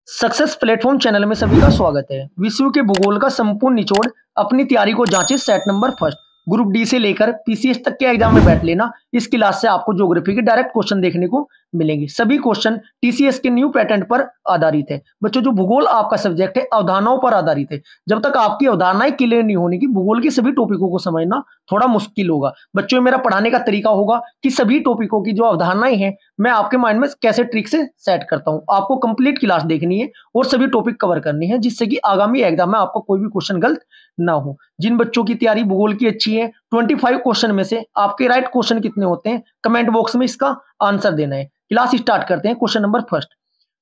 Success platform channel में सभी का स्वागत है। विश्व के भूगोल का संपूर्ण निचोड़, अपनी तैयारी को जांचे set number first. Group D से लेकर पीसीएस तक के एग्जाम में बैठ लेना। इस क्लास से आपको ज्योग्राफी के डायरेक्ट क्वेश्चन देखने को मिलेंगे। सभी क्वेश्चन टीसीएस के न्यू पैटर्न पर आधारित है। बच्चों, जो भूगोल आपका सब्जेक्ट है अवधारणाओं पर आधारित है। जब तक आपकी अवधारणाएं क्लियर नहीं होने की, भूगोल के सभी टॉपिकों को समझना थोड़ा मुश्किल होगा। बच्चों, मेरा पढ़ाने का तरीका होगा कि सभी टॉपिकों की जो अवधारणाएं हैं मैं आपके माइंड में कैसे ट्रिक से सेट करता हूं। आपको कंप्लीट क्लास देखनी है और सभी टॉपिक कवर करनी है, जिससे कि आगामी एग्जाम में आपको कोई भी क्वेश्चन गलत ना हो। जिन बच्चों की तैयारी भूगोल की अच्छी है, 25 क्वेश्चन में से आपके राइट क्वेश्चन कितने होते हैं कमेंट बॉक्स में इसका आंसर देना है। क्लास स्टार्ट करते हैं। क्वेश्चन नंबर फर्स्ट,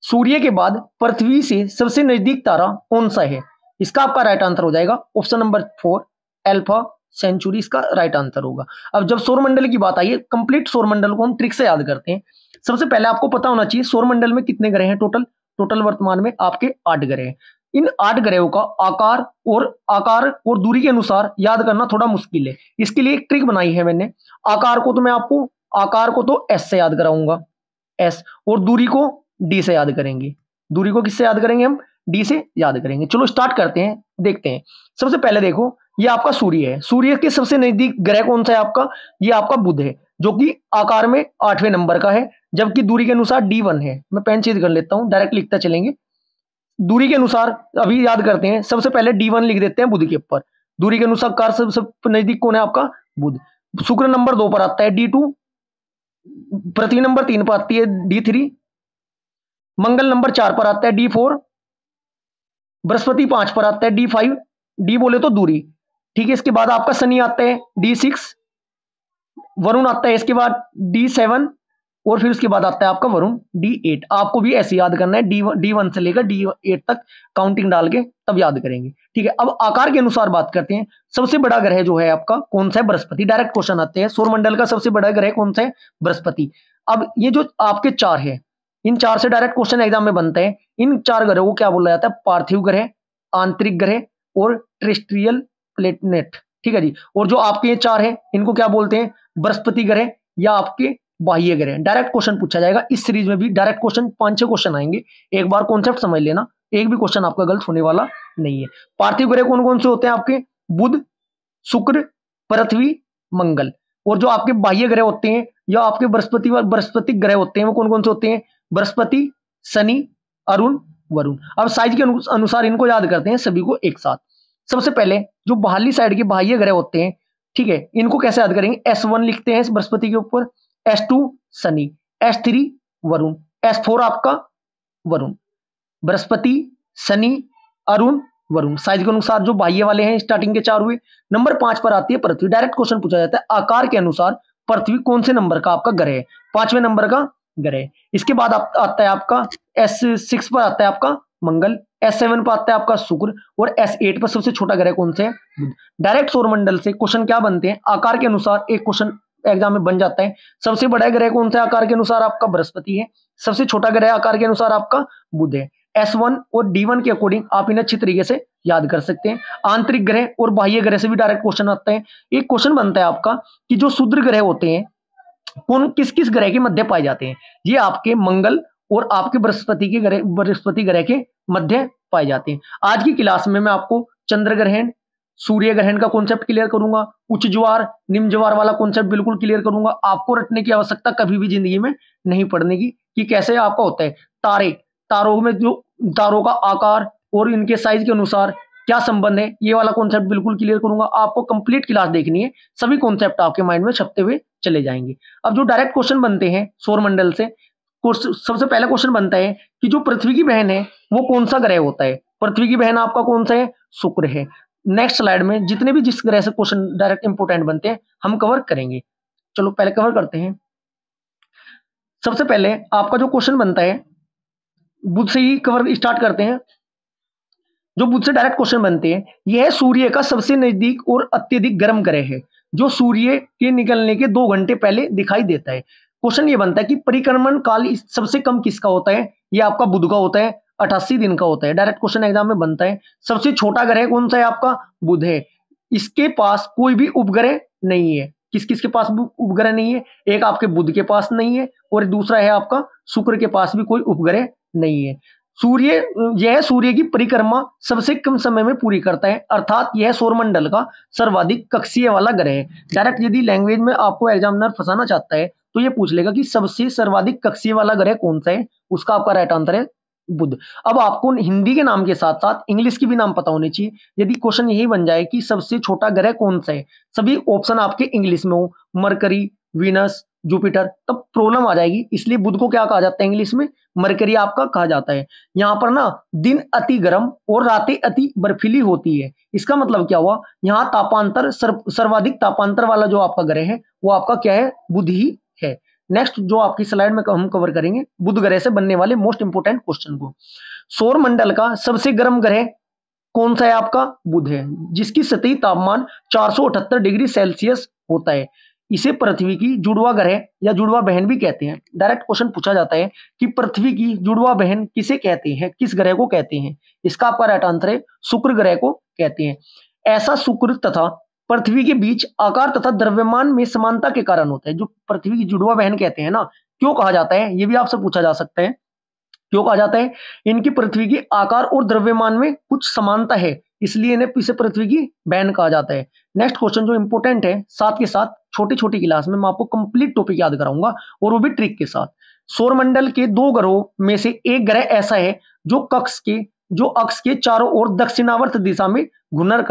सूर्य के बाद पृथ्वी से सबसे नजदीक तारा कौन सा है? इसका आपका राइट आंसर हो जाएगा ऑप्शन नंबर 4 अल्फा सेंचुरी, इसका राइट आंसर होगा। अब जब सौरमंडल की बात आई है, कंप्लीट सौरमंडल को हम ट्रिक से याद करते हैं। सबसे पहले आपको पता होना चाहिए सौरमंडल में कितने ग्रह हैं टोटल वर्तमान में आपके 8 ग्रह हैं। इन 8 ग्रहों का आकार और दूरी के अनुसार याद करना थोड़ा मुश्किल है। इसके लिए एक ट्रिक बनाई है मैंने। आकार को तो एस से याद कराऊंगा, एस, और दूरी को डी से याद करेंगे। दूरी को किससे याद करेंगे? हम डी से याद करेंगे। चलो स्टार्ट करते हैं, देखते हैं। सबसे पहले देखो, ये आपका सूर्य है। सूर्य के सबसे नजदीक ग्रह कौन सा है आपका? ये आपका बुध है, जो कि आकार में 8वें नंबर का है, जबकि दूरी के अनुसार D1 है। मैं पेन चेंज कर लेता हूं, डायरेक्ट लिखता चलेंगे। दूरी के अनुसार अभी याद करते हैं। सबसे पहले D1 लिख देते हैं बुध के ऊपर। दूरी के अनुसार कार सबसे नजदीक कौन है आपका? बुध। शुक्र नंबर 2 पर आता है D2, पृथ्वी नंबर 3 पर आती है D3, मंगल नंबर 4 पर आता है D4, बृहस्पति 5 पर आता है D5। डी बोले तो दूरी, ठीक है। इसके बाद आपका शनि आता है D6, वरुण आता है इसके बाद D7, और फिर उसके बाद आता है आपका वरुण D8। आपको भी ऐसे याद करना है, D1 से लेकर D8 तक काउंटिंग डाल के तब याद करेंगे, ठीक है। अब आकार के अनुसार बात करते हैं। सबसे बड़ा ग्रह जो है आपका कौन सा है? बृहस्पति। डायरेक्ट क्वेश्चन आते हैं, सौरमंडल का सबसे बड़ा ग्रह कौन सा है? बृहस्पति। अब ये जो आपके 4 है, इन 4 से डायरेक्ट क्वेश्चन एग्जाम में बनते हैं। इन 4 ग्रहों को क्या बोला जाता है? पार्थिव ग्रह, आंतरिक ग्रह और टेरेस्ट्रियल प्लेनेट, ठीक है जी। और जो आपके ये 4 है इनको क्या बोलते हैं? बृहस्पति ग्रह या आपके बाह्य ग्रह। डायरेक्ट क्वेश्चन पूछा जाएगा इस सीरीज में भी। डायरेक्ट क्वेश्चन 5-6 क्वेश्चन आएंगे, एक बार कॉन्सेप्ट समझ लेना, एक भी क्वेश्चन आपका गलत होने वाला नहीं है। पार्थिव ग्रह कौन कौन से होते हैं आपके? बुध, शुक्र, पृथ्वी, मंगल। और जो आपके बाह्य ग्रह होते हैं या आपके बृहस्पति ग्रह होते हैं वो कौन कौन से होते हैं? बृहस्पति, शनि, अरुण, वरुण। अब साइज के अनुसार इनको याद करते हैं सभी को एक साथ। सबसे पहले जो बाहरली साइड के बाह्य ग्रह होते हैं, ठीक है, इनको कैसे याद करेंगे? S1 लिखते हैं बृहस्पति के ऊपर, S2 Shani, S3 Varun, S4 आपका वरुण। बृहस्पति, शनि, अरुण, वरुण। साइज के अनुसार जो बाह्य वाले हैं स्टार्टिंग के 4 हुए। नंबर 5 पर आती है पृथ्वी। डायरेक्ट क्वेश्चन पूछा जाता है आकार के अनुसार पृथ्वी कौन से नंबर का आपका ग्रह है? 5वें नंबर का ग्रह। इसके बाद आता है आपका S6 पर आता है आपका मंगल, S7 पर आता है आपका शुक्र, और S8 पर सबसे छोटा ग्रह कौन सा है? बुध। डायरेक्ट सौरमंडल से क्वेश्चन क्या बनते हैं? आकार के अनुसार एक क्वेश्चन एग्जाम में बन जाता है। सबसे बड़ा ग्रह कौन सा है आकार के अनुसार? आपका बृहस्पति है। सबसे छोटा ग्रह आकार के अनुसार आपका बुध है। S1 और D1 के अकॉर्डिंग आप इन्हें अच्छी तरीके से याद कर सकते हैं। आंतरिक ग्रह और बाह्य ग्रह से भी डायरेक्ट क्वेश्चन आता है। एक क्वेश्चन बनता है आपका कि जो क्षुद्र ग्रह होते हैं कौन किस किस ग्रह के मध्य पाए जाते हैं? ये आपके मंगल और आपके बृहस्पति ग्रह के मध्य पाए जाते हैं। आज की क्लास में मैं आपको चंद्र ग्रहण, सूर्य ग्रहण का कॉन्सेप्ट क्लियर करूंगा, उच्च ज्वार निम्न ज्वार वाला कॉन्सेप्ट बिल्कुल क्लियर करूंगा। आपको रटने की आवश्यकता कभी भी जिंदगी में नहीं पड़ने की कि कैसे आपका होता है। तारों में जो तारों का आकार और इनके साइज के अनुसार क्या संबंध है, ये वाला कॉन्सेप्ट बिल्कुल क्लियर करूंगा। आपको कंप्लीट क्लास देखनी है, सभी कॉन्सेप्ट आपके माइंड में छपते हुए चले जाएंगे। अब जो डायरेक्ट क्वेश्चन बनते हैं सौरमंडल से, सबसे पहला क्वेश्चन बनता है कि जो पृथ्वी की बहन है वो कौन सा ग्रह होता है? पृथ्वी की बहन आपका कौन सा है? शुक्र है। नेक्स्ट स्लाइड में जितने भी जिस ग्रह से क्वेश्चन डायरेक्ट इंपोर्टेंट बनते हैं हम कवर करेंगे। चलो पहले कवर करते हैं। सबसे पहले आपका जो क्वेश्चन बनता है बुध से ही कवर स्टार्ट करते हैं। जो बुध से डायरेक्ट क्वेश्चन बनते हैं, यह सूर्य का सबसे नजदीक और अत्यधिक गर्म ग्रह है, जो सूर्य के निकलने के 2 घंटे पहले दिखाई देता है। क्वेश्चन ये बनता है कि परिक्रमण काल सबसे कम किसका होता है? ये आपका बुध का होता है, 88 दिन का होता है। डायरेक्ट क्वेश्चन एग्जाम में बनता है। सबसे छोटा ग्रह कौन सा है? आपका बुध है। इसके पास कोई भी उपग्रह नहीं है। किस किस के पास उपग्रह नहीं है? एक आपके बुध के पास नहीं है और दूसरा है आपका शुक्र के पास भी कोई उपग्रह नहीं है। सूर्य यह सूर्य की परिक्रमा सबसे कम समय में पूरी करता है, अर्थात यह सौरमंडल का सर्वाधिक कक्षीय वाला ग्रह है। डायरेक्ट यदि लैंग्वेज में आपको एग्जामिनर फंसाना चाहता है तो ये पूछ लेगा कि सबसे सर्वाधिक कक्षीय वाला ग्रह कौन सा है, उसका आपका राइट आंसर है बुध। अब आपको हिंदी के नाम के साथ साथ इंग्लिश की भी नाम पता होनी चाहिए। यदि क्वेश्चन यही बन जाए कि सबसे छोटा ग्रह कौन सा है, सभी ऑप्शन आपके इंग्लिश में हो, मरकरी, वीनस, जुपिटर, तब प्रॉब्लम आ जाएगी। इसलिए बुध को क्या कहा जाता है इंग्लिश में, मरकरी आपका कहा जाता है। यहाँ पर ना दिन अति गर्म और रातें अति बर्फीली होती है। इसका मतलब क्या हुआ, यहाँ तापांतर सर्वाधिक तापांतर वाला जो आपका ग्रह है वो आपका क्या है, बुध ही है। नेक्स्ट जो आपकी स्लाइड में हम कवर करेंगे बुध ग्रह से बनने वाले मोस्ट इंपोर्टेंट क्वेश्चन को। सौर मंडल का सबसे गर्म ग्रह कौन सा है, आपका बुध है, जिसकी सतही तापमान 478 डिग्री सेल्सियस होता है। इसे पृथ्वी की जुड़वा ग्रह या जुड़वा बहन भी कहते हैं। डायरेक्ट क्वेश्चन पूछा जाता है कि पृथ्वी की जुड़वा बहन किसे कहते हैं, किस ग्रह को कहते हैं, इसका आपका राइट आंसर है शुक्र ग्रह को कहते हैं। ऐसा शुक्र तथा पृथ्वी के बीच आकार तथा द्रव्यमान में समानता के कारण होता है। जो पृथ्वी की जुड़वा बहन कहते हैं ना, क्यों कहा जाता है, ये भी आपसे पूछा जा सकता है, क्यों कहा जाता है, इनकी पृथ्वी की आकार और द्रव्यमान में कुछ समानता है, इसलिए इन्हें इसे पृथ्वी की बहन कहा जाता है। नेक्स्ट क्वेश्चन जो इंपॉर्टेंट है, साथ के साथ छोटी छोटी क्लास में मैं आपको कंप्लीट टॉपिक याद कराऊंगा और वो भी ट्रिक के साथ। सौरमंडल के दो ग्रहों में से एक ग्रह ऐसा है जो अक्ष के चारों ओर दक्षिणावर्त दिशा में घूर्णन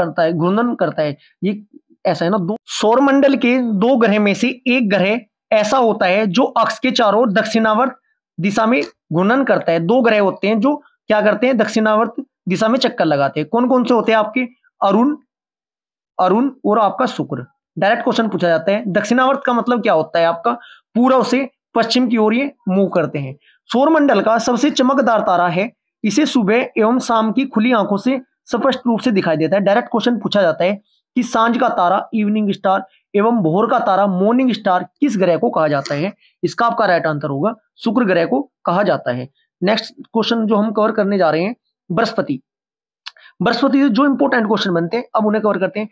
करता है। ये ऐसा है ना, दो सौरमंडल के दो ग्रह में से एक ग्रह ऐसा होता है जो अक्ष के चारों ओर दक्षिणावर्त दिशा में घूर्णन करता है। दो ग्रह होते हैं जो क्या करते हैं, दक्षिणावर्त दिशा में चक्कर लगाते हैं। कौन कौन से होते हैं आपके, अरुण और आपका शुक्र। डायरेक्ट क्वेश्चन पूछा जाता है, दक्षिणावर्त का मतलब क्या होता है, आपका पूर्व से पश्चिम की ओर ये मूव करते हैं। सौरमंडल का सबसे चमकदार तारा है, इसे सुबह एवं शाम की खुली आंखों से स्पष्ट रूप से दिखाई देता है। डायरेक्ट क्वेश्चन पूछा जाता है कि सांझ का तारा इवनिंग स्टार एवं भोर का तारा मॉर्निंग स्टार किस ग्रह को कहा जाता है, इसका आपका राइट आंसर होगा शुक्र ग्रह को कहा जाता है। नेक्स्ट क्वेश्चन जो हम कवर करने जा रहे हैं, बृहस्पति से जो इंपॉर्टेंट क्वेश्चन बनते हैं अब उन्हें कवर करते हैं।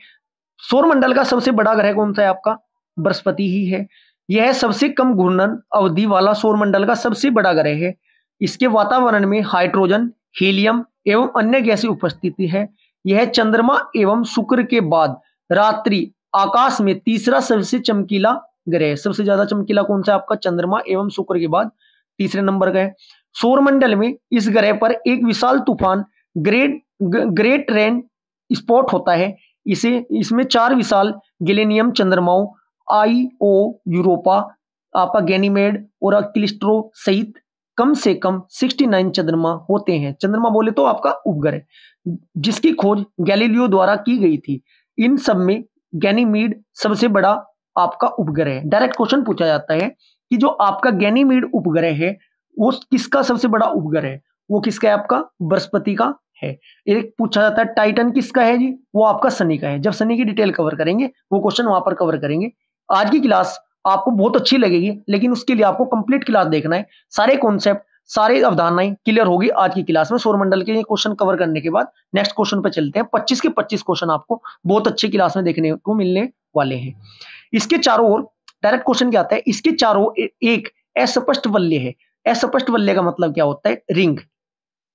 सौरमंडल का सबसे बड़ा ग्रह कौन सा है, आपका बृहस्पति ही है। यह सबसे कम घूर्णन अवधि वाला सौरमंडल का सबसे बड़ा ग्रह है। इसके वातावरण में हाइड्रोजन, हीलियम एवं अन्य गैसें उपस्थिति है। यह चंद्रमा एवं शुक्र के बाद रात्रि आकाश में तीसरा सबसे चमकीला ग्रह है। सबसे ज्यादा चमकीला कौन सा है, आपका चंद्रमा एवं शुक्र के बाद तीसरे नंबर का है। सौरमंडल में इस ग्रह पर एक विशाल तूफान ग्रेट रेन स्पॉट होता है। इसमें 4 विशाल गैलेनियम चंद्रमाओं आईओ यूरोपा, आपका गैनीमेड और क्लिस्ट्रो सहित कम से कम 69 चंद्रमा होते हैं। चंद्रमा बोले तो आपका उपग्रह, जिसकी खोज गैलीलियो द्वारा की गई थी। इन सब में गैनीमीड सबसे बड़ा आपका उपग्रह है। डायरेक्ट क्वेश्चन पूछा जाता है कि जो आपका गैनीमीड उपग्रह है वो किसका सबसे बड़ा उपग्रह है, वो किसका है, आपका बृहस्पति का है। एक पूछा जाता है टाइटन किसका है जी, वो आपका शनि का है। जब शनि की डिटेल कवर करेंगे वो क्वेश्चन वहां पर कवर करेंगे। आज की क्लास आपको बहुत अच्छी लगेगी, लेकिन उसके लिए आपको कंप्लीट क्लास देखना है। सारे कॉन्सेप्ट, सारी अवधारणाएं क्लियर होगी आज की क्लास में। सौरमंडल के क्वेश्चन कवर करने के बाद नेक्स्ट क्वेश्चन पे चलते हैं। 25 के 25 क्वेश्चन आपको बहुत अच्छी क्लास में देखने को मिलने वाले हैं। इसके चारों ओर डायरेक्ट क्वेश्चन क्या आता है, इसके चारों एक अस्पष्ट वलय है। अस्पष्ट वलय का मतलब क्या होता है,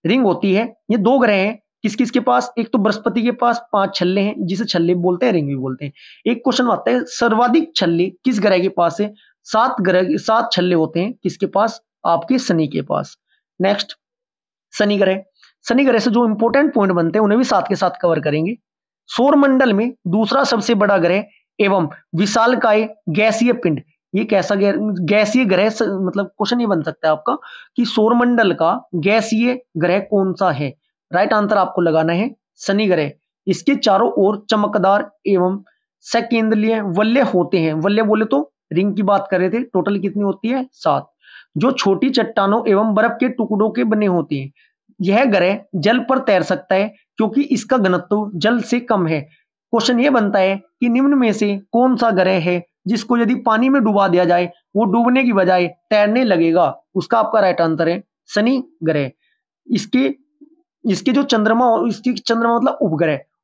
रिंग होती है। ये दो ग्रह हैं, किस किस के पास, एक तो बृहस्पति के पास 5 छल्ले हैं जिसे छल्ले बोलते हैं, रिंग भी बोलते हैं। एक क्वेश्चन आता है सर्वाधिक छल्ले किस ग्रह के पास है, 7 छल्ले होते हैं किसके पास, आपके शनि के पास। नेक्स्ट शनि ग्रह से जो इंपॉर्टेंट पॉइंट बनते हैं उन्हें भी साथ के साथ कवर करेंगे। सौरमंडल में दूसरा सबसे बड़ा ग्रह एवं विशालकाय गैसीय पिंड, ये कैसा गैसीय ग्रह, मतलब क्वेश्चन ये बन सकता है आपका कि सौरमंडल का गैसीय ग्रह कौन सा है। राइट आंसर आपको लगाना है शनि ग्रह। इसके चारों ओर चमकदार एवं सकेंद्रीय वलय होते हैं। वलय बोले तो रिंग की बात कर रहे थे। टोटल कितनी होती है, 7, जो छोटी चट्टानों एवं बर्फ के टुकड़ों के बने होते हैं। यह ग्रह जल पर तैर सकता है क्योंकि इसका घनत्व जल से कम है। क्वेश्चन ये बनता है कि निम्न में से कौन सा ग्रह है जिसको यदि पानी में डुबा दिया जाए वो डूबने की बजाय तैरने लगेगा, उसका आपका राइट आंसर है शनि ग्रह। इसके जो चंद्रमा मतलब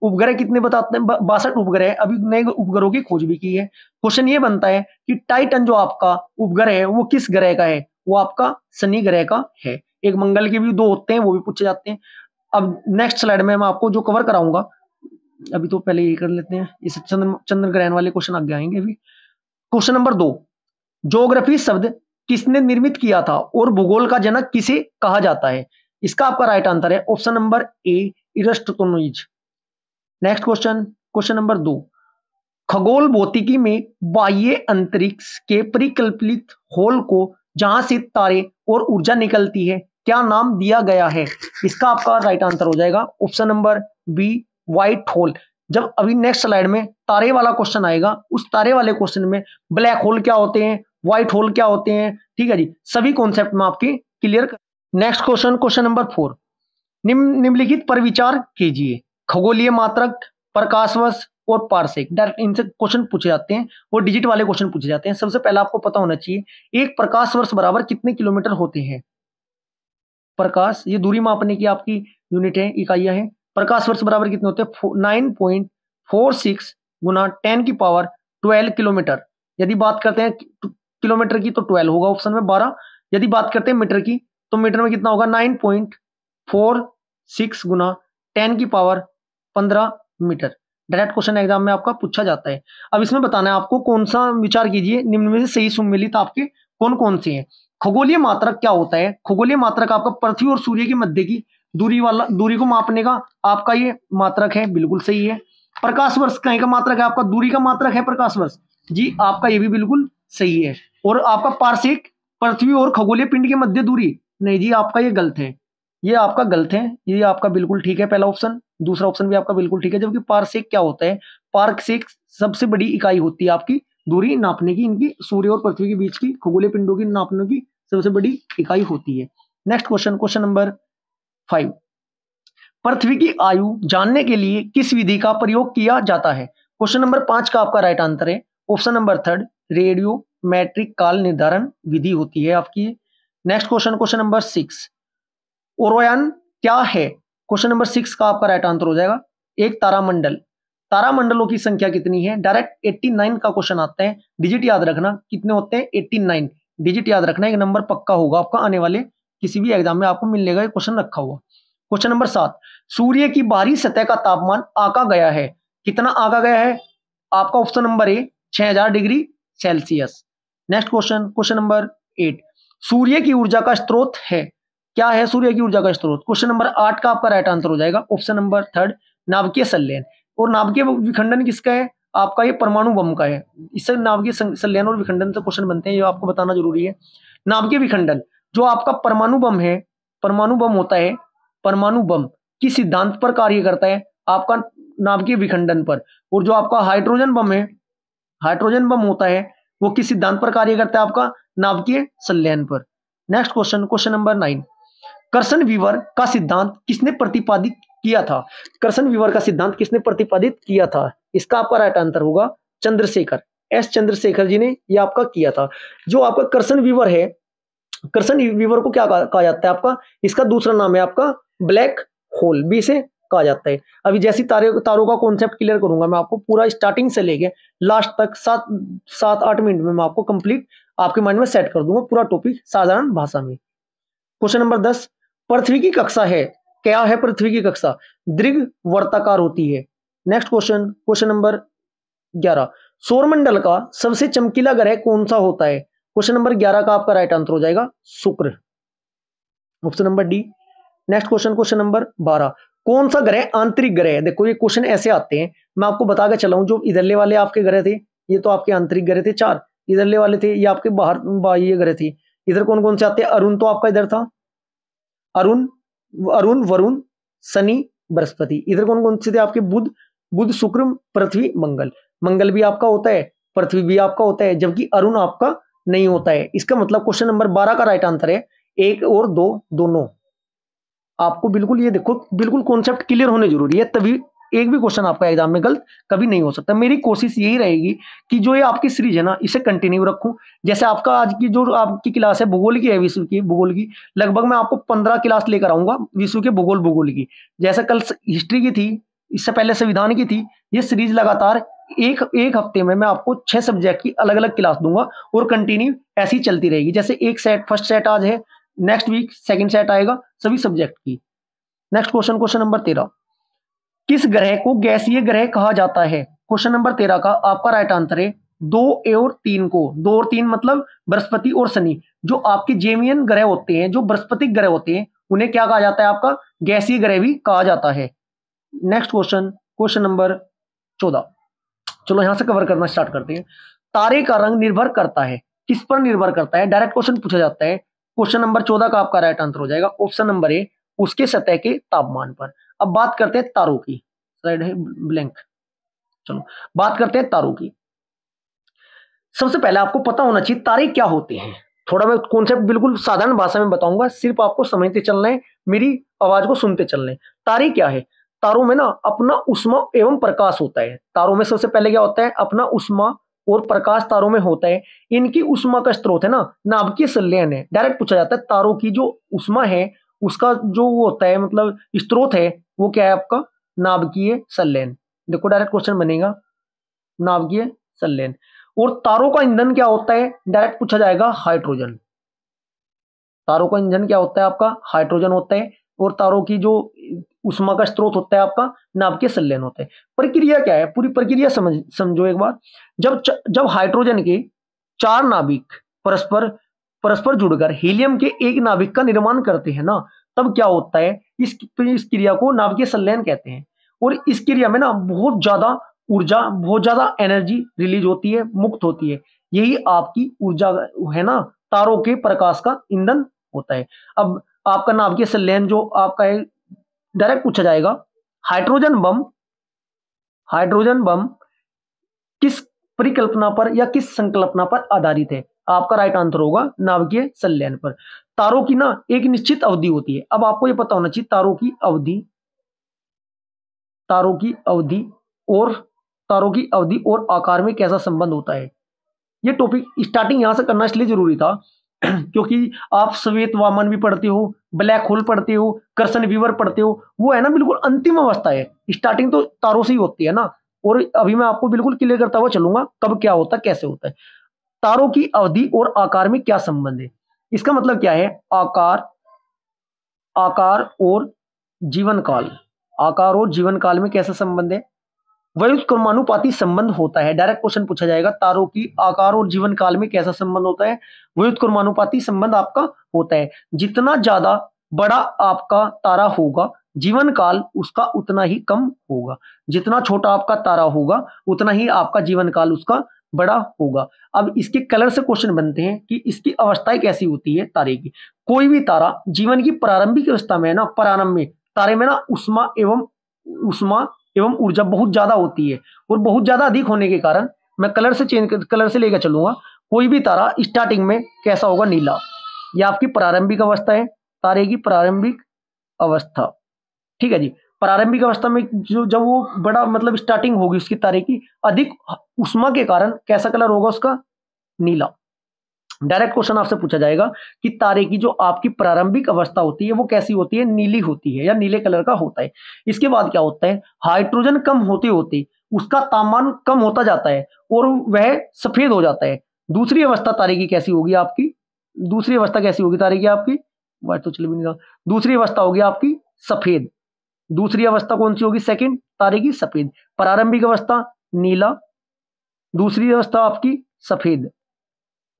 उपग्रह कितने बताते हैं, 62 उपग्रह। अभी नए उपग्रहों की खोज भी की है। क्वेश्चन ये बनता है कि टाइटन जो आपका उपग्रह है वो किस ग्रह का है, वो आपका शनि ग्रह का है। एक मंगल के भी 2 होते हैं, वो भी पूछे जाते हैं। अब नेक्स्ट स्लाइड में मैं आपको जो कवर कराऊंगा, अभी तो पहले ये कर लेते हैं, इस चंद्र ग्रहण वाले क्वेश्चन आगे आएंगे। अभी क्वेश्चन नंबर 2, ज्योग्राफी शब्द किसने निर्मित किया था और भूगोल का जनक किसे कहा जाता है? इसका आपका राइट आंसर है option number A, Eratosthenes. Next question, question number 2, खगोल भौतिकी में बाह्य अंतरिक्ष के परिकल्पित होल को जहां से तारे और ऊर्जा निकलती है क्या नाम दिया गया है? इसका आपका राइट आंसर हो जाएगा option number B, white hole. जब अभी नेक्स्ट स्लाइड में तारे वाला क्वेश्चन आएगा, उस तारे वाले क्वेश्चन में ब्लैक होल क्या होते हैं, व्हाइट होल क्या होते हैं, ठीक है जी, सभी कॉन्सेप्ट में आपके क्लियर कर। नेक्स्ट क्वेश्चन, क्वेश्चन नंबर 4, निम्नलिखित पर विचार कीजिए। खगोलीय मात्रक, प्रकाश वर्ष और पारसेक, डायरेक्ट इनसे क्वेश्चन पूछे जाते हैं और डिजिट वाले क्वेश्चन पूछे जाते हैं। सबसे पहले आपको पता होना चाहिए एक प्रकाश वर्ष बराबर कितने किलोमीटर होते हैं। प्रकाश, ये दूरी मापने की आपकी यूनिट है, इकाइयां हैं। प्रकाश वर्ष बराबर कितने होते हैं? 9.46 गुना 10⁻12 किलोमीटर। यदि बात करते हैं किलोमीटर की तो 12 होगा ऑप्शन में 12। यदि बात करते हैं मीटर की तो मीटर में कितना होगा? 9.46 गुना 10⁻15 मीटर। डायरेक्ट क्वेश्चन एग्जाम में आपका पूछा जाता है। अब इसमें बताना है आपको कौन सा, विचार कीजिए निम्न में से सही सुमेलित आपके कौन कौन से हैं। खगोलीय मात्रक क्या होता है? खगोलीय मात्रक आपका पृथ्वी और सूर्य के मध्य की दूरी को मापने का आपका ये मात्रक है, बिल्कुल सही है। प्रकाश वर्ष कहीं का मात्रक है? आपका दूरी का मात्रक है प्रकाश वर्ष, जी आपका ये भी बिल्कुल सही है। और आपका पारसेक पृथ्वी और खगोलीय पिंड के मध्य दूरी, नहीं जी आपका ये गलत है, ये आपका गलत है, ये आपका बिल्कुल ठीक है पहला ऑप्शन। दूसरा ऑप्शन भी आपका बिल्कुल ठीक है, जबकि पारसेक क्या होता है? पारसेक सबसे बड़ी इकाई होती है आपकी दूरी नापने की, इनकी सूर्य और पृथ्वी के बीच की खगोलीय पिंडों की नापने की सबसे बड़ी इकाई होती है। नेक्स्ट क्वेश्चन, क्वेश्चन नंबर 5, पृथ्वी की आयु जानने के लिए किस विधि का प्रयोग किया जाता है? क्वेश्चन नंबर 5 का आपका राइट आंसर है ऑप्शन नंबर 3, रेडियो मैट्रिक काल निर्धारण विधि होती है आपकी। नेक्स्ट क्वेश्चन, क्वेश्चन नंबर 6, ओरोयन क्या है? क्वेश्चन नंबर 6 का आपका राइट आंसर हो जाएगा एक तारामंडल। तारामंडलों की संख्या कितनी है? डायरेक्ट 89 का क्वेश्चन आता है, डिजिट याद रखना कितने होते हैं? 89 डिजिट याद रखना, एक नंबर पक्का होगा आपका आने वाले किसी भी एग्जाम में आपको मिलेगा क्वेश्चन रखा हुआ। क्वेश्चन नंबर 7, सूर्य की बाहरी सतह का तापमान आंका गया है, कितना आंका गया है? आपका ऑप्शन नंबर ए, 6000 degree Celsius. Next question, question number 8, सूर्य की ऊर्जा का स्रोत है, क्या है सूर्य की ऊर्जा का स्रोत? क्वेश्चन नंबर 8 का आपका राइट आंसर हो जाएगा ऑप्शन नंबर 3, नाभिकीय संलयन। और नाभिकीय विखंडन किसका है? आपका ये परमाणु बम का है। इससे नाभिकीय संलयन और विखंडन से क्वेश्चन बनते हैं, ये आपको बताना जरूरी है। नाभिकीय विखंडन जो आपका परमाणु बम है, परमाणु बम होता है, परमाणु बम किस सिद्धांत पर कार्य करता है? आपका नाभिकीय विखंडन पर। और जो आपका हाइड्रोजन बम है, हाइड्रोजन बम होता है, वो किस सिद्धांत पर कार्य करता है? आपका नाभिकीय संलयन पर। नेक्स्ट क्वेश्चन, क्वेश्चन नंबर 9, कर्सन वीवर का सिद्धांत किसने प्रतिपादित किया था? कर्सन वीवर का सिद्धांत किसने प्रतिपादित किया था? इसका आपका राइट आंसर होगा चंद्रशेखर, एस चंद्रशेखर जी ने ये आपका किया था। जो आपका कर्सन वीवर है, कर्सन वीवर को क्या कहा जाता है? आपका इसका दूसरा नाम है आपका ब्लैक होल भी इसे कहा जाता है। अभी जैसी तारों का कॉन्सेप्ट क्लियर करूंगा मैं आपको, पूरा स्टार्टिंग से लेके लास्ट तक 7-8 मिनट में मैं आपको कंप्लीट आपके माइंड में सेट कर दूंगा पूरा टॉपिक साधारण भाषा में। क्वेश्चन नंबर 10, पृथ्वी की कक्षा है, क्या है पृथ्वी की कक्षा? दीर्घ वर्ताकार होती है। नेक्स्ट क्वेश्चन, क्वेश्चन नंबर 11, सौरमंडल का सबसे चमकीला ग्रह कौन सा होता है? क्वेश्चन नंबर 11 का आपका राइट आंसर हो जाएगा शुक्र, option number D. Next question, question number 12, कौन सा ग्रह आंतरिक ग्रह है? देखो ये क्वेश्चन ऐसे आते हैं, मैं आपको बता के चलाऊं, जो इधरले वाले आपके ग्रह थे ये तो आपके आंतरिक ग्रह थे 4, इधरले वाले थे ये आपके बाह्य ग्रह थे। इधर कौन कौन से आते हैं? अरुण तो आपका इधर था, अरुण, वरुण, शनि, बृहस्पति। इधर कौन कौन से थे आपके? बुध, शुक्र, पृथ्वी, मंगल। मंगल भी आपका होता है, पृथ्वी भी आपका होता है, जबकि अरुण आपका नहीं होता है। इसका मतलब क्वेश्चन नंबर 12 का राइट आंसर है 1 और 2 दोनों। आपको बिल्कुल ये देखो, बिल्कुल कॉन्सेप्ट क्लियर होने जरूरी है, तभी एक भी क्वेश्चन आपका एग्जाम में गलत कभी नहीं हो सकता। मेरी कोशिश यही रहेगी कि जो ये आपकी सीरीज है ना, इसे कंटिन्यू रखूं। जैसे आपका आज की जो आपकी क्लास है भूगोल की है, विश्व की भूगोल की, लगभग मैं आपको 15 क्लास लेकर आऊंगा विश्व के भूगोल की। जैसे कल हिस्ट्री की थी, इससे पहले संविधान की थी, ये सीरीज लगातार एक हफ्ते में मैं आपको 6 सब्जेक्ट की अलग अलग क्लास दूंगा और कंटिन्यू ऐसी चलती रहेगी। जैसे एक सेट, फर्स्ट सेट आज है नेक्स्ट वीक सेकंड सेट आएगा सभी सब्जेक्ट की। नेक्स्ट क्वेश्चन नंबर 13, किस ग्रह को गैसीय ग्रह कहा जाता है? क्वेश्चन नंबर 13 का आपका राइट आंसर है 2 और 3 को। 2 और 3 मतलब बृहस्पति और शनि, जो आपके जेमियन ग्रह होते हैं, जो बृहस्पतिक ग्रह होते हैं, उन्हें क्या कहा जाता है? आपका गैसीय ग्रह भी कहा जाता है। नेक्स्ट क्वेश्चन नंबर 14, चलो यहां से कवर करना स्टार्ट करते हैं। तारे का रंग निर्भर करता है, किस पर निर्भर करता है? डायरेक्ट क्वेश्चन पूछा जाता है। क्वेश्चन नंबर 14 का आपका राइट आंसर हो जाएगा ऑप्शन नंबर ए, उसके सतह के तापमान पर। अब बात करते हैं तारों की, स्लाइड है ब्लैंक। चलो बात करते हैं तारों की। सबसे पहले आपको पता होना चाहिए तारे क्या होते हैं। थोड़ा मैं कॉन्सेप्ट बिल्कुल साधारण भाषा में बताऊंगा, सिर्फ आपको समझते चलना है, मेरी आवाज को सुनते चलना है। तारे क्या है? तारों में ना अपना उष्मा एवं प्रकाश होता है। तारों में सबसे पहले क्या होता है? अपना उष्मा और प्रकाश तारों में होता है। इनकी उष्मा का स्रोत है ना नाभिकीय संलयन है। डायरेक्ट पूछा जाता है तारों की जो उष्मा है उसका जो वो होता है मतलब स्रोत है वो क्या है? आपका नाभिकीय संलयन। देखो डायरेक्ट क्वेश्चन बनेगा नाभिकीय संलयन। और तारों का ईंधन क्या होता है? डायरेक्ट पूछा जाएगा हाइड्रोजन। तारों का ईंधन क्या होता है? आपका हाइड्रोजन होता है। और तारों की जो उष्मा का स्रोत होता है आपका नाभिकीय संलयन होता है। प्रक्रिया क्या है? पूरी प्रक्रिया समझो एक बार। जब हाइड्रोजन के 4 नाभिक परस्पर परस्पर जुड़कर हीलियम के एक नाभिक का निर्माण करते हैं ना, तब क्या होता है? इस क्रिया को नाभिकीय संलयन कहते हैं। और इस क्रिया में ना बहुत ज्यादा ऊर्जा, बहुत ज्यादा एनर्जी रिलीज होती है, मुक्त होती है। यही आपकी ऊर्जा है ना, तारों के प्रकाश का ईंधन होता है। अब आपका नाभिकीय संलयन जो आपका है, डायरेक्ट पूछा जाएगा हाइड्रोजन बम किस परिकल्पना पर या किस संकल्पना पर आधारित है? आपका राइट आंसर होगा नाभिकीय संलयन पर। तारों की ना एक निश्चित अवधि होती है। अब आपको यह पता होना चाहिए तारों की अवधि और आकार में कैसा संबंध होता है। ये टॉपिक स्टार्टिंग यहां से करना इसलिए जरूरी था क्योंकि आप श्वेत वामन भी पढ़ते हो, ब्लैक होल पढ़ते हो, कर्सन वीवर पढ़ते हो, वो है ना बिल्कुल अंतिम अवस्था है। स्टार्टिंग तो तारों से ही होती है ना। और अभी मैं आपको बिल्कुल क्लियर करता हुआ चलूंगा कब क्या होता है, कैसे होता है। तारों की अवधि और आकार में क्या संबंध है? इसका मतलब क्या है? आकार और जीवन काल में कैसा संबंध है? व्युत्क्रमानुपाती संबंध होता है। डायरेक्ट क्वेश्चन पूछा जाएगा तारों की आकार और जीवन काल में कैसा संबंध होता है? व्युत्क्रमानुपाती संबंध आपका होता है। जितना ज्यादा बड़ा आपका तारा होगा जीवन काल उसका उतना ही कम होगा, जितना छोटा आपका तारा होगा उतना ही आपका जीवन काल उसका बड़ा होगा। अब इसके कलर से क्वेश्चन बनते हैं कि इसकी अवस्थाएं कैसी होती है तारे की। कोई भी तारा जीवन की प्रारंभिक अवस्था में ना, प्रारंभ में तारे में ना उष्मा एवं ऊर्जा बहुत ज्यादा होती है। और बहुत ज्यादा अधिक होने के कारण मैं कलर से लेकर चलूंगा। कोई भी तारा स्टार्टिंग में कैसा होगा? नीला। यह आपकी प्रारंभिक अवस्था है, तारे की प्रारंभिक अवस्था। ठीक है जी। प्रारंभिक अवस्था में जो जब वो बड़ा मतलब स्टार्टिंग होगी उसकी तारे की, अधिक उष्मा के कारण कैसा कलर होगा उसका? नीला। डायरेक्ट क्वेश्चन आपसे पूछा जाएगा कि तारे की जो आपकी प्रारंभिक अवस्था होती है वो कैसी होती है? नीली होती है या नीले कलर का होता है। इसके बाद क्या होता है? हाइड्रोजन कम होते होते उसका तापमान कम होता जाता है और वह सफेद हो जाता है। दूसरी अवस्था तारे की कैसी होगी आपकी? दूसरी अवस्था कैसी होगी तारे की आपकी? बात तो चल भी नहीं रहा। दूसरी अवस्था होगी आपकी सफेद। दूसरी अवस्था कौन सी होगी? सेकंड तारे की सफेद। प्रारंभिक अवस्था नीला, दूसरी अवस्था आपकी सफेद।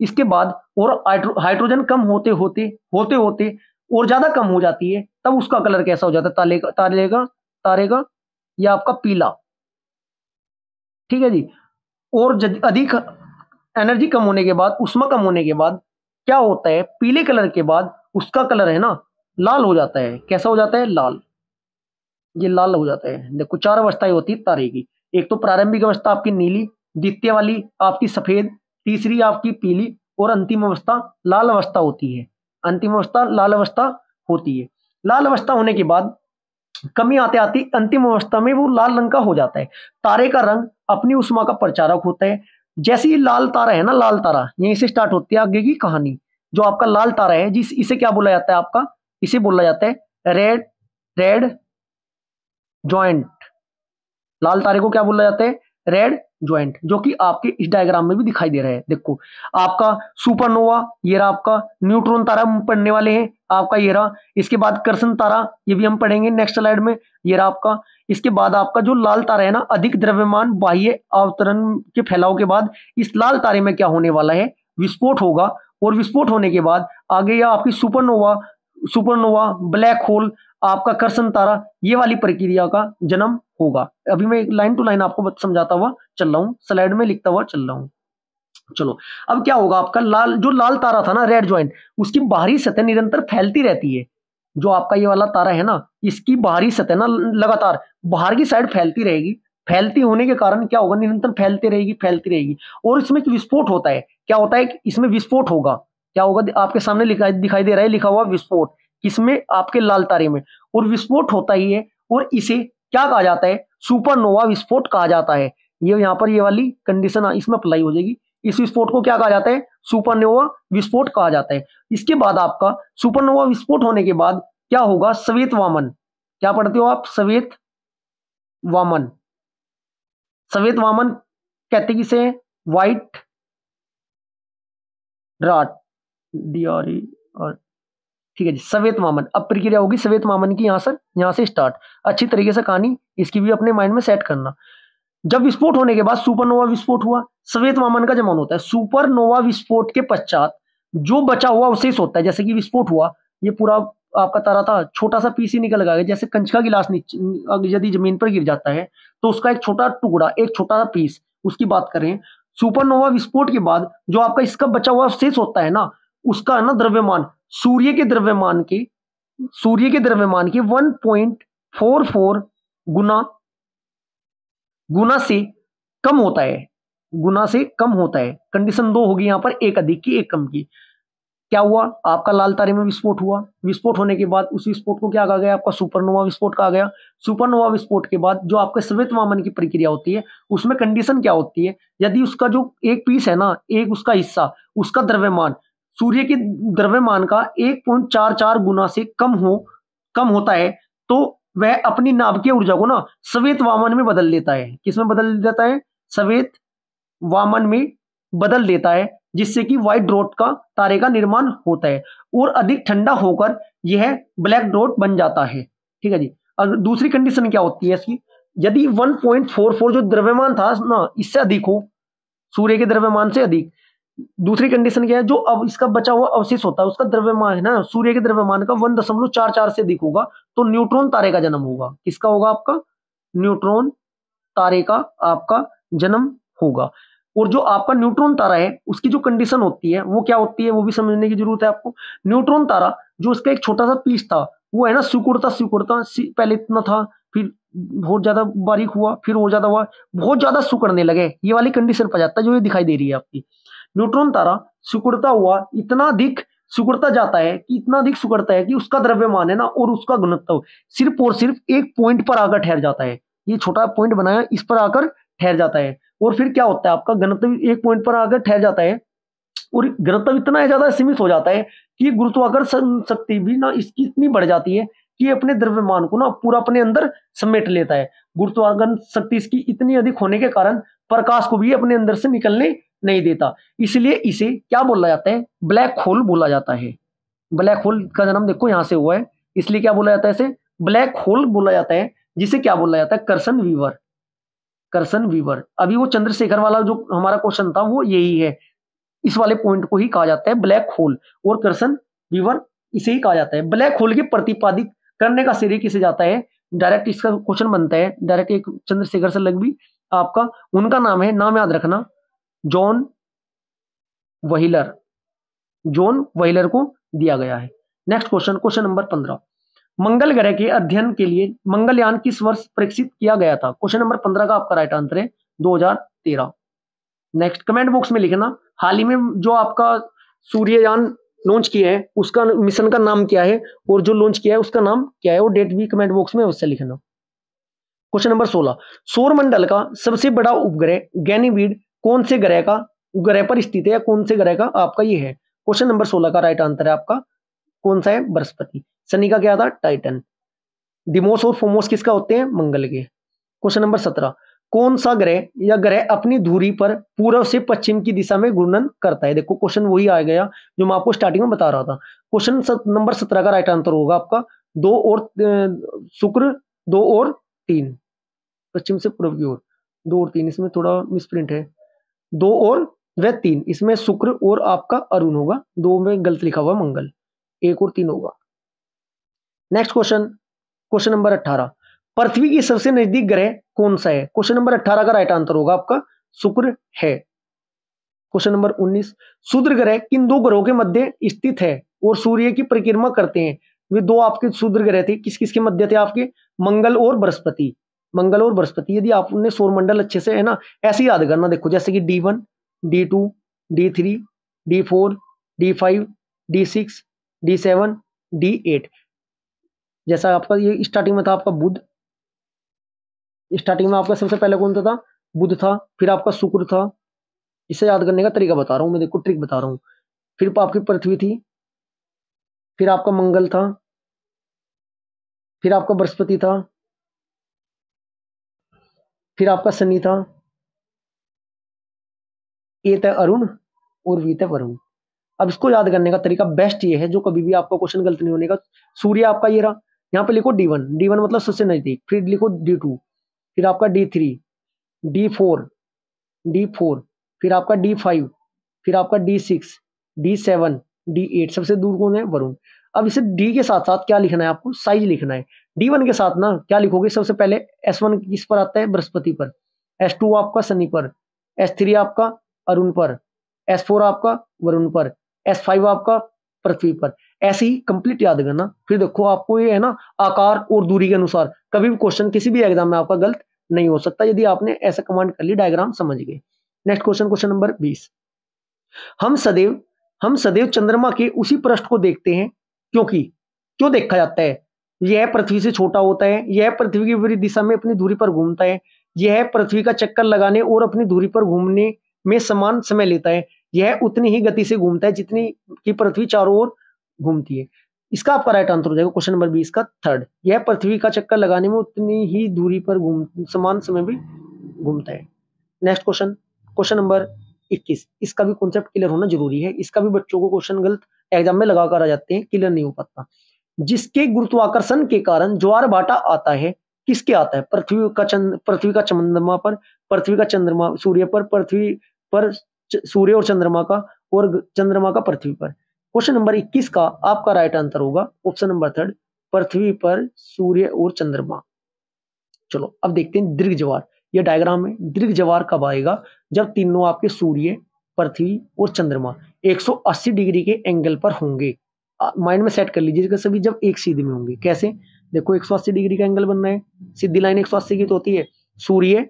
इसके बाद और हाइड्रोजन कम होते होते और ज्यादा कम हो जाती है, तब उसका कलर कैसा हो जाता है? तारे का या आपका पीला। ठीक है जी। और अधिक एनर्जी कम होने के बाद, उष्मा कम होने के बाद क्या होता है? पीले कलर के बाद उसका कलर है ना लाल हो जाता है। कैसा हो जाता है? लाल। ये लाल हो जाता है। देखो 4 अवस्थाएं होती है तारे की। एक तो प्रारंभिक अवस्था आपकी नीली, द्वितीय वाली आपकी सफेद, तीसरी आपकी पीली और अंतिम अवस्था लाल अवस्था होती है। अंतिम अवस्था लाल अवस्था होती है। लाल अवस्था होने के बाद कमी आते आती अंतिम अवस्था में वो लाल रंग का हो जाता है। तारे का रंग अपनी उष्मा का प्रचारक होता है। जैसे ही लाल तारा है ना, लाल तारा यहीं से स्टार्ट होती है आगे की कहानी। जो आपका लाल तारा है इसे क्या बोला जाता है? आपका इसे बोला जाता है रेड जॉइंट। लाल तारे को क्या बोला जाता है? रेड ज्वाइंट, जो कि आपके इस डायग्राम में भी दिखाई दे रहा है। देखो आपका सुपरनोवा, ये रहा आपका न्यूट्रॉन तारा हम पढ़ने वाले हैं, आपका ये रहा। इसके बाद कर्सन तारा, ये भी हम पढ़ेंगे नेक्स्ट स्लाइड में, ये रहा आपका। इसके बाद आपका जो लाल तारा है ना, अधिक द्रव्यमान बाह्य अवतरण के फैलाव के बाद इस लाल तारे में क्या होने वाला है, विस्फोट होगा। और विस्फोट होने के बाद आगे या आपकी सुपरनोवा, सुपरनोवा, ब्लैक होल, आपका कर्सन तारा, ये वाली प्रक्रिया का जन्म होगा। अभी मैं लाइन टू लाइन आपको समझाता हुआ चल रहा हूँ, स्लाइड में लिखता हुआ चल रहा हूँ। चलो अब क्या होगा, आपका लाल तारा था ना, रेड ज्वाइंट, उसकी बाहरी सतह निरंतर फैलती रहती है। जो आपका ये वाला तारा है ना, इसकी बाहरी सतह ना लगातार बाहर की साइड फैलती रहेगी। फैलती होने के कारण क्या होगा, निरंतर फैलती रहेगी, फैलती रहेगी। और इसमें विस्फोट होता है। क्या होता है, इसमें विस्फोट होगा। क्या होगा, आपके सामने दिखाई दे रहा है, लिखा हुआ विस्फोट, किसमें, आपके लाल तारे में। और विस्फोट होता ही है, और इसे क्या कहा जाता है, सुपरनोवा विस्फोट कहा जाता है। ये यहाँ पर ये वाली कंडीशन इसमें अप्लाई हो जाएगी। इस विस्फोट को क्या कहा जाता है, सुपरनोवा विस्फोट कहा जाता है। इसके बाद आपका सुपरनोवा विस्फोट होने के बाद क्या होगा, श्वेत वामन। क्या पढ़ते हो आप, श्वेत वामन। श्वेत वामन कहते किसे, व्हाइट राट, DRE, और ठीक है जी, श्वेत वामन। अब प्रक्रिया होगी श्वेत वामन की, यहां से स्टार्ट। अच्छी तरीके से कहानी इसकी भी अपने माइंड में सेट करना। जब विस्फोट होने के बाद सुपरनोवा विस्फोट हुआ, श्वेत वामन का जन्म होता है। सुपरनोवा विस्फोट के पश्चात जो बचा हुआ अवशेष होता है, जैसे कि विस्फोट हुआ, ये पूरा आपका तारा था, छोटा सा पीस ही निकल गया। जैसे कंच का गिलास यदि जमीन पर गिर जाता है तो उसका एक छोटा टुकड़ा, एक छोटा सा पीस, उसकी बात करें। सुपरनोवा विस्फोट के बाद जो आपका इसका बचा हुआ अवशेष होता है ना, उसका है ना द्रव्यमान सूर्य के द्रव्यमान के 1.44 गुना से कम होता है। गुना से कम होता है। कंडीशन 2 होगी यहां पर, एक अधिक की एक कम की। क्या हुआ, आपका लाल तारे में विस्फोट हुआ। विस्फोट होने के बाद उस विस्फोट को क्या कहा गया, आपका सुपरनोवा विस्फोट कहा गया। सुपरनोवा विस्फोट के बाद जो आपके श्वेत वामन की प्रक्रिया होती है, उसमें कंडीशन क्या होती है, यदि उसका जो एक पीस है ना, एक उसका हिस्सा, उसका द्रव्यमान सूर्य के द्रव्यमान का 1.44 गुना से कम होता है, तो वह अपनी नाभिकीय ऊर्जा को ना श्वेत वामन में बदल देता है। किसमें बदल देता है, श्वेत वामन में बदल देता है, जिससे कि व्हाइट ड्वार्फ का तारे का निर्माण होता है। और अधिक ठंडा होकर यह ब्लैक ड्वार्फ बन जाता है। ठीक है जी। और दूसरी कंडीशन क्या होती है इसकी, यदि 1.44 जो द्रव्यमान था ना, इससे अधिक हो, सूर्य के द्रव्यमान से अधिक। दूसरी कंडीशन क्या है, जो अब इसका बचा हुआ अवशेष होता है, उसका द्रव्यमान है ना, सूर्य के द्रव्यमान का 1.44 से अधिक होगा, तो न्यूट्रॉन तारे का जन्म होगा। किसका होगा, आपका न्यूट्रॉन तारे का आपका जन्म होगा। और जो आपका न्यूट्रॉन तारा है, उसकी जो कंडीशन होती है वो क्या होती है, वो भी समझने की जरूरत है आपको। न्यूट्रॉन तारा जो उसका एक छोटा सा पीस था, वो है ना सिकुड़ता पहले इतना था, फिर बहुत ज्यादा बारीक हुआ, फिर और ज्यादा हुआ, बहुत ज्यादा सिकुड़ने लगे, ये वाली कंडीशन पर जाता है जो ये दिखाई दे रही है आपकी। न्यूट्रॉन तारा सिकुड़ता हुआ इतना अधिक सिकुड़ता जाता है कि इतना अधिक सिकुड़ता है कि उसका द्रव्यमान है ना और उसका घनत्व सिर्फ और सिर्फ एक पॉइंट पर आकर ठहर जाता है। ये छोटा पॉइंट बनाया, इस पर आकर ठहर जाता है। और फिर क्या होता है, आपका घनत्व एक पॉइंट पर आकर ठहर जाता है, और घनत्व इतना ज्यादा सीमित हो जाता है कि गुरुत्वाकर्षण शक्ति भी ना इसकी इतनी बढ़ जाती है कि अपने द्रव्यमान को ना पूरा अपने अंदर समेट लेता है। गुरुत्वाकर्षण शक्ति इसकी इतनी अधिक होने के कारण प्रकाश को भी अपने अंदर से निकलने नहीं देता। इसलिए इसे क्या बोला जाता है, ब्लैक होल बोला जाता है। ब्लैक होल का जन्म देखो यहां से हुआ है, इसलिए क्या बोला जाता है, इसे ब्लैक होल बोला जाता है। जिसे क्या बोला जाता है, कर्सन वीवर। कर्सन वीवर। अभी वो चंद्रशेखर वाला जो हमारा क्वेश्चन था वो यही है, इस वाले पॉइंट को ही कहा जाता है ब्लैक होल, और कर्सन वीवर इसे ही कहा जाता है। ब्लैक होल के प्रतिपादित करने का श्रेय किसे जाता है, डायरेक्ट इसका क्वेश्चन बनता है डायरेक्ट एक चंद्रशेखर से लग भी आपका, उनका नाम है, नाम याद रखना, जॉन व्हीलर। जॉन व्हीलर को दिया गया है। नेक्स्ट क्वेश्चन, क्वेश्चन नंबर 15, मंगल ग्रह के अध्ययन के लिए मंगलयान किस वर्ष परीक्षित किया गया था। क्वेश्चन नंबर 15 का आपका राइट आंसर है 2013। नेक्स्ट कमेंट बॉक्स में लिखना, हाल ही में जो आपका सूर्ययान लॉन्च किया है उसका मिशन का नाम क्या है, और जो लॉन्च किया है उसका नाम क्या है, और डेट भी कमेंट बॉक्स में उससे लिखना। क्वेश्चन नंबर 16, सौर मंडल का सबसे बड़ा उपग्रह गैनीमीड कौन से ग्रह पर स्थित है, या कौन से ग्रह का आपका ये है। क्वेश्चन नंबर 16 का राइट आंसर है आपका कौन सा है, बृहस्पति। शनि का क्या था, टाइटन। डिमोस और फोमोस किसका होते हैं, मंगल के। क्वेश्चन नंबर 17, कौन सा ग्रह या ग्रह अपनी धुरी पर पूर्व से पश्चिम की दिशा में घूर्णन करता है? देखो क्वेश्चन वही आ गया जो मैं आपको स्टार्टिंग में बता रहा था। क्वेश्चन नंबर 17 का राइट आंसर होगा आपका 2 और शुक्र 2 और 3, पश्चिम से पूर्व की ओर 2 और 3, इसमें थोड़ा मिसप्रिंट है, 2 और व 3, इसमें शुक्र और आपका अरुण होगा, 2 में गलत लिखा हुआ मंगल, 1 और 3 होगा। नेक्स्ट क्वेश्चन, क्वेश्चन नंबर 18, पृथ्वी की सबसे नजदीक ग्रह कौन सा है? क्वेश्चन नंबर 18 का राइट आंसर होगा आपका शुक्र है। क्वेश्चन नंबर 19, क्षुद्र ग्रह किन दो ग्रहों के मध्य स्थित है और सूर्य की परिक्रमा करते हैं? वे दो आपके क्षुद्र ग्रह थे, किस किस के मध्य थे आपके? मंगल और बृहस्पति। मंगल और बृहस्पति। यदि आपने सौरमंडल अच्छे से है ना ऐसे याद करना, देखो जैसे कि D1, D2, D3, D4, D5, D6, D7, D8। जैसा आपका ये स्टार्टिंग में था आपका बुध, स्टार्टिंग में आपका सबसे पहले कौन सा था? बुध था, फिर आपका शुक्र था। इसे याद करने का तरीका बता रहा हूं मैं, देखो ट्रिक बता रहा हूं। फिर आपकी पृथ्वी थी, फिर आपका मंगल था, फिर आपका बृहस्पति था, फिर आपका शनि था, ए था अरुण और वी था वरुण। अब इसको याद करने का तरीका बेस्ट ये है, जो कभी भी आपका क्वेश्चन गलत नहीं होने का। सूर्य आपका ये रहा, यहाँ पे लिखो D1, D1 मतलब सबसे नजदीक, फिर लिखो D2, फिर आपका D3, D4, D4, फिर आपका D5, फिर आपका D6, D7, D8, सबसे दूर कौन है? वरुण। अब इसे डी के साथ साथ क्या लिखना है आपको? साइज लिखना है। D1 के साथ ना क्या लिखोगे? सबसे पहले S1 किस पर आता है? बृहस्पति पर, S2 आपका शनि पर, S3 आपका अरुण पर, S4 आपका वरुण पर, S5 आपका पृथ्वी पर। ऐसे ही कंप्लीट याद करना। फिर देखो आपको ये है ना आकार और दूरी के अनुसार कभी भी क्वेश्चन किसी भी एग्जाम में आपका गलत नहीं हो सकता, यदि आपने ऐसा कमांड कर ली, डायग्राम समझ गए। नेक्स्ट क्वेश्चन, क्वेश्चन नंबर 20, हम सदैव चंद्रमा के उसी पृष्ठ को देखते हैं क्योंकि, क्यों देखा जाता है? यह पृथ्वी से छोटा होता है, यह पृथ्वी की विपरीत दिशा में अपनी धुरी पर घूमता है, यह पृथ्वी का चक्कर लगाने और अपनी धुरी पर घूमने में समान समय लेता है, यह उतनी ही गति से घूमता है जितनी की पृथ्वी चारों ओर घूमती है। इसका आपका राइट आंसर हो जाएगा क्वेश्चन नंबर 20 का थर्ड, यह पृथ्वी का चक्कर लगाने में उतनी ही दूरी पर समान समय भी घूमता है। नेक्स्ट क्वेश्चन, क्वेश्चन नंबर 21, इसका भी कॉन्सेप्ट क्लियर होना जरूरी है, इसका भी बच्चों को क्वेश्चन गलत एग्जाम में लगा कर आ जाते हैं, क्लियर नहीं हो पाता। जिसके गुरुत्वाकर्षण के कारण ज्वार भाटा आता है, किसके आता है? पृथ्वी का चंद्रमा पर, पृथ्वी का चंद्रमा सूर्य पर, पृथ्वी पर सूर्य और चंद्रमा का, और चंद्रमा का पृथ्वी पर। क्वेश्चन नंबर 21 का आपका राइट आंसर होगा ऑप्शन नंबर थर्ड, पृथ्वी पर सूर्य और चंद्रमा। चलो अब देखते हैं दीर्घ ज्वार। ये डायग्राम है, दीर्घ ज्वार कब आएगा? जब तीनों आपके सूर्य, पृथ्वी और चंद्रमा 180 डिग्री के एंगल पर होंगे। माइंड में सेट कर लीजिएगा सभी, जब एक सीधे में होंगे। कैसे? देखो 180 डिग्री का एंगल बनना है, सीधी लाइन 180 की तो होती है। सूर्य,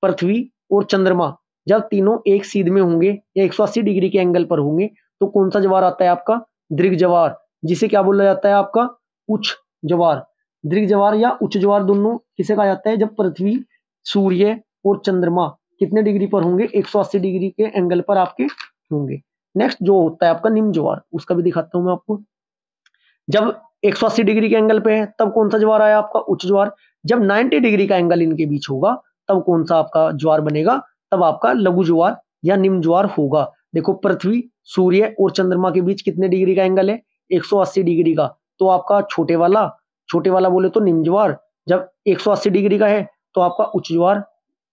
पृथ्वी और चंद्रमा जब तीनों एक सीध में होंगे या 180 डिग्री के एंगल पर होंगे तो कौन सा ज्वार आता है? आपका दीर्घ ज्वार, जिसे क्या बोला जाता है? आपका उच्च ज्वार। दीर्घ ज्वार या उच्च ज्वार दोनों किसे कहा जाता है? जब पृथ्वी, सूर्य और चंद्रमा कितने डिग्री पर होंगे? 180 डिग्री के एंगल पर आपके होंगे। नेक्स्ट जो होता है आपका निम्न ज्वार, उसका भी दिखाता हूं मैं आपको। जब 180 डिग्री के एंगल पे है तब कौन सा ज्वार आया? आपका उच्च ज्वार। जब 90 डिग्री का एंगल इनके बीच होगा तब कौन सा आपका ज्वार बनेगा? तब आपका लघु ज्वार या निम्न ज्वार होगा। देखो पृथ्वी, सूर्य और चंद्रमा के बीच कितने डिग्री का एंगल है? 180 डिग्री का, तो आपका छोटे वाला बोले तो निम्न ज्वार। जब 180 डिग्री का है तो आपका उच्च ज्वार।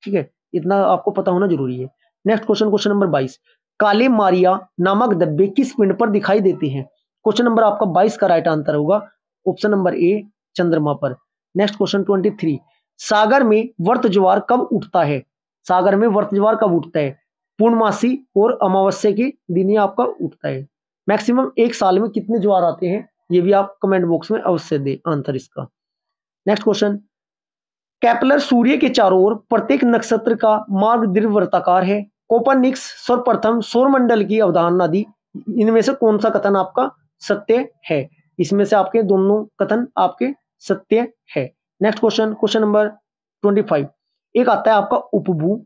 ठीक है, इतना आपको पता होना जरूरी है। नेक्स्ट क्वेश्चन, क्वेश्चन नंबर 22, काले मारिया नामक धब्बे किस पिंड पर दिखाई देते हैं? क्वेश्चन नंबर आपका 22 का राइट आंसर होगा ऑप्शन नंबर ए, चंद्रमा पर। नेक्स्ट क्वेश्चन 23, सागर में वर्त ज्वार कब उठता है? सागर में वर्त ज्वार कब उठता है? पूर्णमासी और अमावस्या के दिन ही आपका उठता है। मैक्सिमम एक साल में कितने ज्वार आते हैं ये भी आप कमेंट बॉक्स में अवश्य दे आंसर इसका। नेक्स्ट क्वेश्चन, केपलर सूर्य के चारों ओर प्रत्येक नक्षत्र का मार्ग दीर्घवृत्ताकार है। कोपरनिकस सर्वप्रथम सौरमंडल की अवधारणा दी, इनमें से कौन सा कथन आपका सत्य है? इसमें से आपके दोनों कथन आपके सत्य है। नेक्स्ट क्वेश्चन, क्वेश्चन नंबर 25, एक आता है आपका उपभू,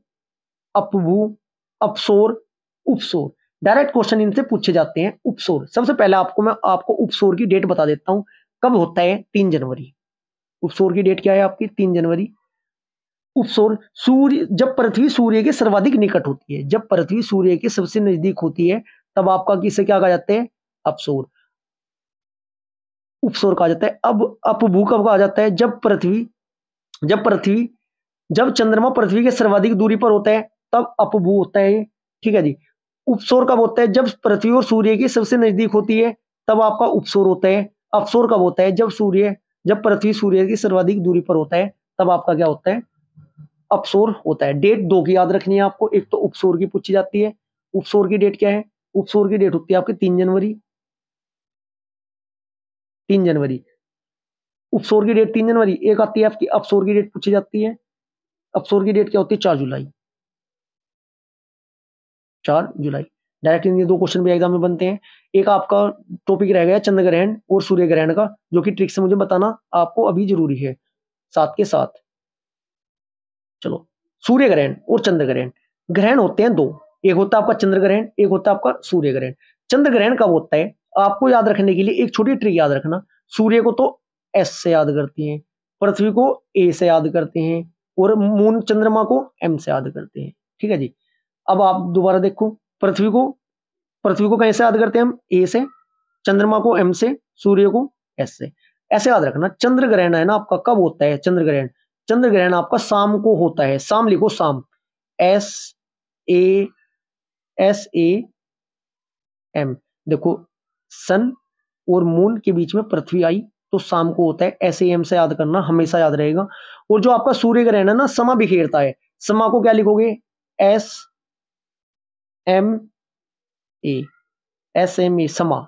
अपभू, अपसौर, उपसौर। डायरेक्ट क्वेश्चन इनसे पूछे जाते हैं। उपसौर, सबसे पहले मैं आपको उपसौर की डेट बता देता हूं, कब होता है? 3 जनवरी। उपसौर की डेट क्या है आपकी? 3 जनवरी। उपसौर सूर्य, जब पृथ्वी सूर्य के सर्वाधिक निकट होती है, जब पृथ्वी सूर्य के सबसे नजदीक होती है तब आपका किसे क्या कहा जाता है? अपसौर, उपसौर कहा जाता है। अब अपभू कब कहा जाता है? जब पृथ्वी जब चंद्रमा पृथ्वी के सर्वाधिक दूरी पर होता है तब अपभू होता है। ठीक है जी। उपसौर कब होता है? जब पृथ्वी और सूर्य की सबसे नजदीक होती है तब आपका उपसौर होता है। अपसौर कब होता है? जब पृथ्वी सूर्य की सर्वाधिक दूरी पर होता है तब आपका क्या होता है? अपसौर होता है। डेट दो की याद रखनी है आपको, एक तो उपसौर की पूछी जाती है। उपसौर की डेट क्या है? उपसौर की डेट होती है आपकी 3 जनवरी। 3 जनवरी उपसौर की डेट 3 जनवरी। एक आती है आपकी अपसौर की डेट पूछी जाती है। अपसौर की डेट क्या होती है? 4 जुलाई। 4 जुलाई। डायरेक्ट इन दो क्वेश्चन भी एग्जाम में बनते हैं। एक आपका टॉपिक रह गया चंद्र ग्रहण और सूर्य ग्रहण का, जो कि ट्रिक से मुझे बताना आपको अभी जरूरी है साथ के साथ। चलो, सूर्य ग्रहण और चंद्र ग्रहण, ग्रहण होते हैं दो, एक होता है आपका चंद्र ग्रहण, एक होता है आपका सूर्य ग्रहण। चंद्र ग्रहण कब होता है? आपको याद रखने के लिए एक छोटी ट्रिक याद रखना। सूर्य को तो एस से याद करते हैं, पृथ्वी को ए से याद करते हैं और मून चंद्रमा को एम से याद करते हैं। ठीक है जी। अब आप दोबारा देखो, पृथ्वी को कैसे याद करते हैं हम? ए से, चंद्रमा को एम से, सूर्य को एस से। ऐसे याद रखना। चंद्र ग्रहण है ना आपका, कब होता है चंद्र ग्रहण? चंद्र ग्रहण आपका शाम को होता है। शाम लिखो, शाम, एस ए एम। देखो, सन और मून के बीच में पृथ्वी आई तो शाम को होता है। एस एम से याद करना, हमेशा याद रहेगा। और जो आपका सूर्य ग्रहण है ना, समा बिखेरता है। समा को क्या लिखोगे? S M A, S M A, समा,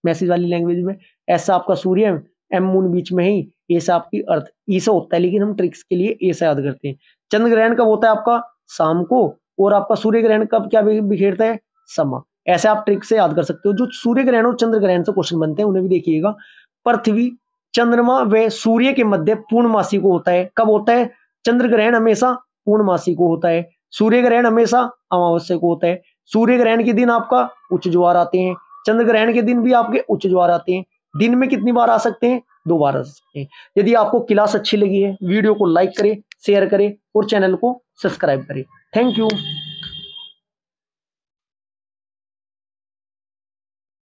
मैसेज वाली लैंग्वेज में। ऐसा आपका सूर्य, एम मून बीच में ही, ए से आपकी अर्थ, ई से होता है लेकिन हम ट्रिक्स के लिए ए से याद करते हैं। चंद्र ग्रहण कब होता है आपका? शाम को। और आपका सूर्य ग्रहण कब क्या बिखेरता है? समा। ऐसे आप ट्रिक से याद कर सकते हो। जो सूर्य ग्रहण और चंद्र ग्रहण से क्वेश्चन बनते हैं उन्हें भी देखिएगा। पृथ्वी, चंद्रमा व सूर्य के मध्य पूर्णमासी को होता है। कब होता है? चंद्र ग्रहण हमेशा पूर्णमासी को होता है, सूर्य ग्रहण हमेशा अमावस्या को होता है। सूर्य ग्रहण के दिन आपका उच्च ज्वार आते हैं, चंद्र ग्रहण के दिन भी आपके उच्च ज्वार आते हैं। दिन में कितनी बार आ सकते हैं? 2 बार आ सकते हैं। यदि आपको क्लास अच्छी लगी है, वीडियो को लाइक करें, शेयर करें और चैनल को सब्सक्राइब करें। Thank you.